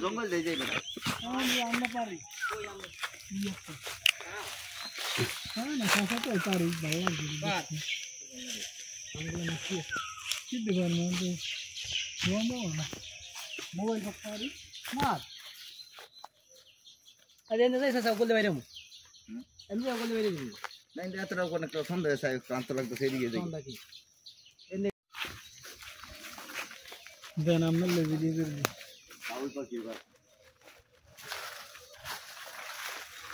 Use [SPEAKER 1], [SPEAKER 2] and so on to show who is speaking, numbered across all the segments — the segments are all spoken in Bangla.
[SPEAKER 1] জঙ্গল দিয়ে যাই
[SPEAKER 2] আমরা পারি হ্যাঁ না কাঁচা তো পারি ভালো লাগবে কি দেবার মধ্যে না মোবাইল পারি মার ಅದೇ ಸೌಕಲ್ಯ ಬೈರಂ ಎಂದ ಸೌಕಲ್ಯ ಬೈರಂ
[SPEAKER 1] নাই এতটা কোন একটা সন্দেহ আছে ক্লান্ত লাগতেছে এদিকে যাই
[SPEAKER 2] সন্ধ্যা কি এনে দেন আমরা ভিডিও করব
[SPEAKER 1] কাউল পাখি বা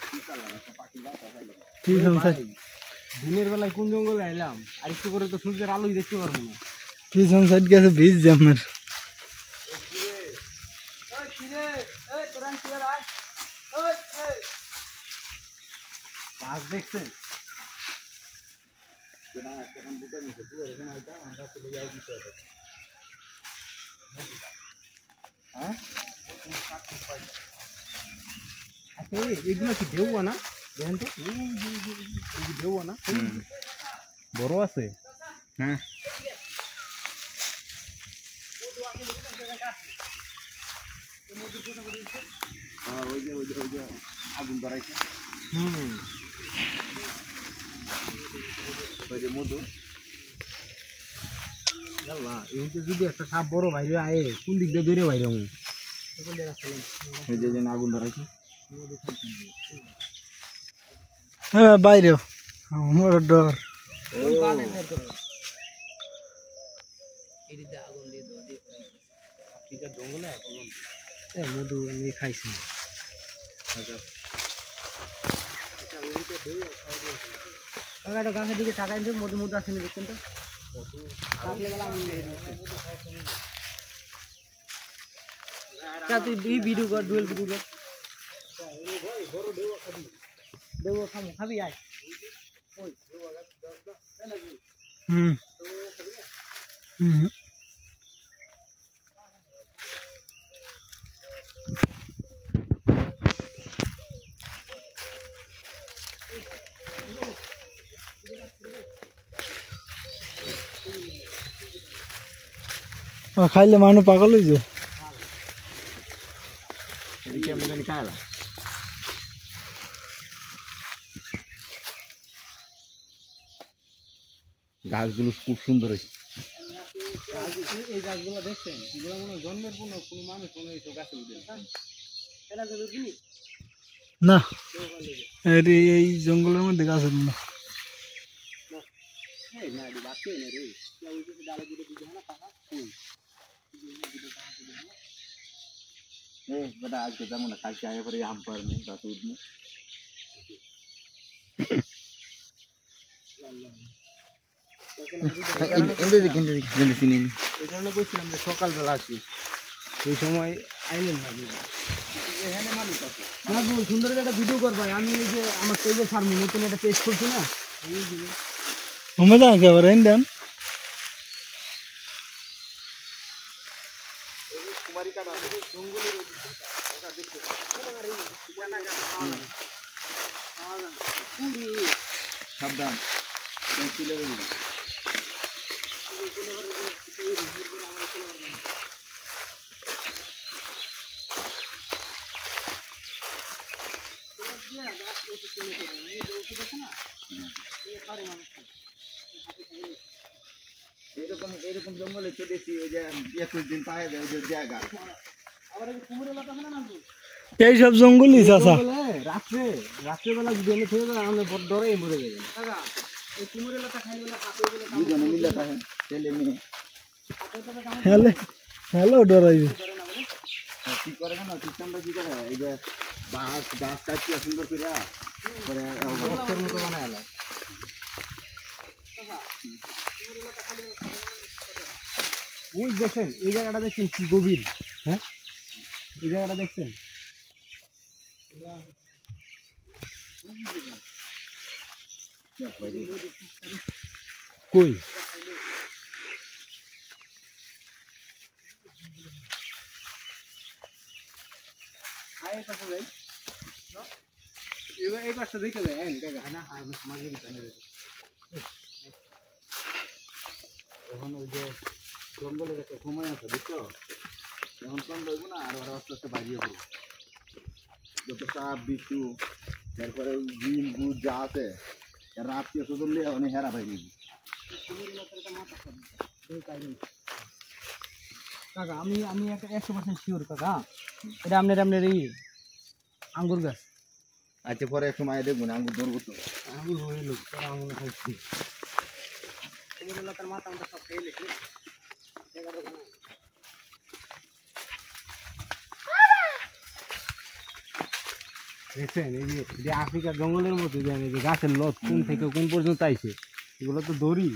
[SPEAKER 1] কি কালা একটা পাখি বাতা হইলো
[SPEAKER 2] কি সংসার দিনের বেলায় কোন জঙ্গলে আইলাম আর একটু করে তো সূর্যের আলোই দেখতে পারবো না কি সংসার গেছে বীজ জামার ওই কিরে এই তোরান কি আর ওই এই পাঁচ দেখছেন
[SPEAKER 1] না এখন দুটো নিচে পুরো এখানে আইতা আমরা চলে যাই দিতে হবে হ্যাঁ
[SPEAKER 2] আচ্ছা এগুলো কি দেবো না দেখেন তো দেবো না বড় আছে
[SPEAKER 1] হ্যাঁ ওই যে আগুন ধরাইছে ওই যে মধু
[SPEAKER 2] এই যদি একটা সাপ বড় বাইরে আয়ে কোন দিক দিয়ে বেরিয়ে বাইরে
[SPEAKER 1] এই যে আগুন ধরাইছে
[SPEAKER 2] হ্যাঁ বাইরে আমার ডর মধু নিয়ে খাইছি গাছের দিকে টাকা মধু মধু আসেনি দেখছেন তো তুই ভিডিও কর ডুয়েল ভিডিও কর দেবো খামো খাবি আয় খাইলে মানুষ পাগল হয়ে যায়
[SPEAKER 1] গাছগুলো খুব সুন্দর হয়েছে
[SPEAKER 2] এই গাছগুলো দেখছেন এগুলো মনে জন্মের কোনো মানুষ মনে হয়েছে গাছে উঠে না এই জঙ্গলের মধ্যে গাছ না
[SPEAKER 1] বেটা আজকে যেমন কালকে আগে পরে আম পারনি গাছ উঠনি
[SPEAKER 2] সকালবেলা আছি এই সময় আইলেন না সুন্দর একটা ভিডিও কর ভাই আমি এই যে আমার পেজে ছাড়বো নতুন একটা পেজ করছি না দেন
[SPEAKER 1] সাবধান এরকম জঙ্গলে চলেছি ওই যে 21 দিন পায়ে যায় ওই জায়গা
[SPEAKER 2] এই সব জঙ্গলই চাচা রাত্রেবেলা গেলে থেকে আমরা বড় ডরে মরে যাবে এই কুমোর এলাকা খাইলে
[SPEAKER 1] দুজনে মিলে থাকে ছেলে মেয়ে
[SPEAKER 2] হ্যালো ডরাইবে
[SPEAKER 1] কি করে না সিস্টেমটা কি করে এই যে গাছ কাটিয়ে সুন্দর করে বক্সের মতো বানায় এলো
[SPEAKER 2] ওই দেখেন এই জায়গাটা দেখছেন কি গভীর হ্যাঁ এই জায়গাটা দেখছেন কই এই পাশটা দেখে দেয় না
[SPEAKER 1] এখন ওই যে জঙ্গলের একটা সময় আছে বুঝছো এখন কম লাগবো না, আর ওরা আস্তে আস্তে বাড়িয়ে পড়বো। যত সাপ বিচ্ছু তারপরে জিন বুধ যা আছে এরা আত্মীয় স্বজন নিয়ে অনেক হেরা বাইরে।
[SPEAKER 2] কাকা আমি আমি একটা 100% শিওর কাকা, এটা আপনার এই আঙ্গুর গাছ।
[SPEAKER 1] আচ্ছা পরে এক সময় দেখবো না আঙ্গুর ধরবো তো।
[SPEAKER 2] আঙ্গুর হইল আঙ্গুর খাইছি তার মাথা মাথা সব খেয়ে লেখে। দেখছেন এই যে আফ্রিকার জঙ্গলের মতো জানি যে গাছের লত কোন থেকে কোন পর্যন্ত আইছে, এগুলো তো দড়ি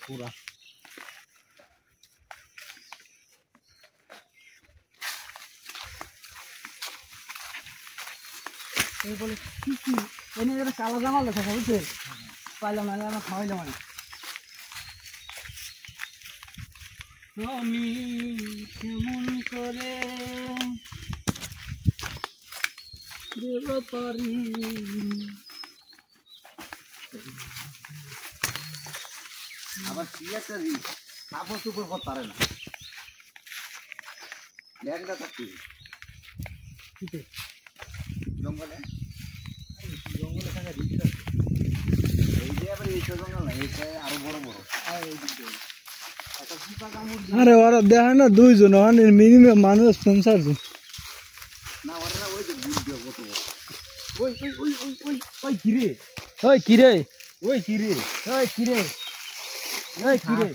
[SPEAKER 2] পুরা। বলে কি কি এনে একটা কালো জামা লেখা বুঝছে পাইলাম না, আমার খাওয়াইলাম আমি। আমি কেমন করে দেব পারি
[SPEAKER 1] আবার কি একটা কাপড় চুপড় করতে পারে না, ল্যাংটা থাকতে জঙ্গলে
[SPEAKER 2] জঙ্গলে থাকা
[SPEAKER 1] এই যে আবার এইটা জঙ্গল না, এইটা আরো বড় বড়।
[SPEAKER 2] আরে ওরা দেখে না 2 জন মিনিমাম মানুষ 50 জন।
[SPEAKER 1] না ওরা ওই যে বুঝ দিয়ে কত বড়।
[SPEAKER 2] ওই ওই ওই ওই ওই ওই কিরে ওই কিরে ওই কিরে ওই কিরে ওই কিরে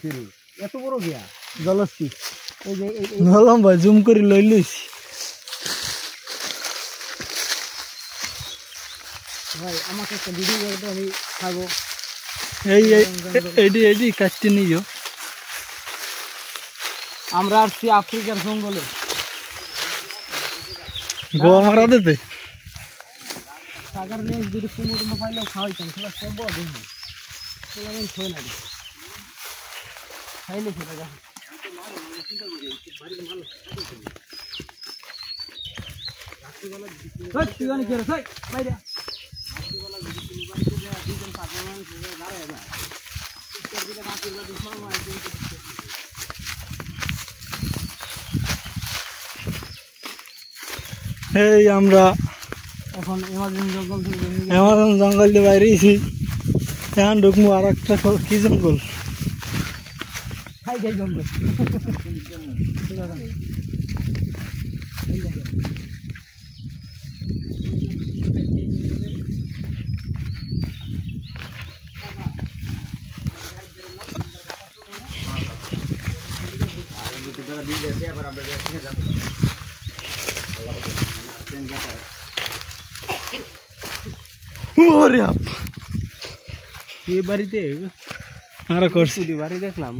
[SPEAKER 2] এত বড় গিয়া জলস্তি এই যে নলম ভাই জুম করে লই লইছি ভাই। আমাকে একটা ভিডিও করে দাও, আমি খাবো। এই এডি কাটতে নিও। আমরা আসছি আফ্রিকার জঙ্গলে গোমারা দিতে সাগর নিয়ে যদি কুমুর পাইলেও খাওয়াইতাম, সেটা সব দিন সেটা আমি ছয় না খাইলে সেটা যা এই আমরা এখন অ্যামাজন জঙ্গল দিয়ে বাইরেছি। এখন ঢুকবো আর একটা কি জঙ্গল, জঙ্গল। বাড়িতে আর করছি বাড়ি দেখলাম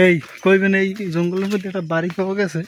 [SPEAKER 2] এই কইবেন এই জঙ্গলের মধ্যে একটা বাড়ি পাওয়া গেছে।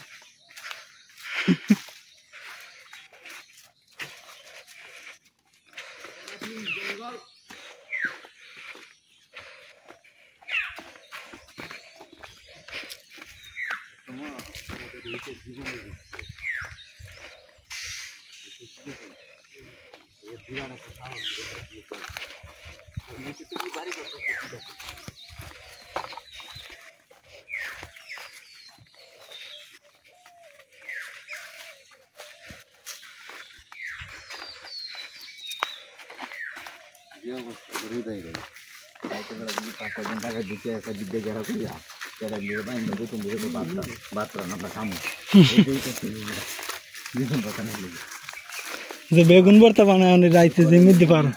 [SPEAKER 2] বেগুন ভর্তা বানায় রাইতে যে মধ্যে পারো।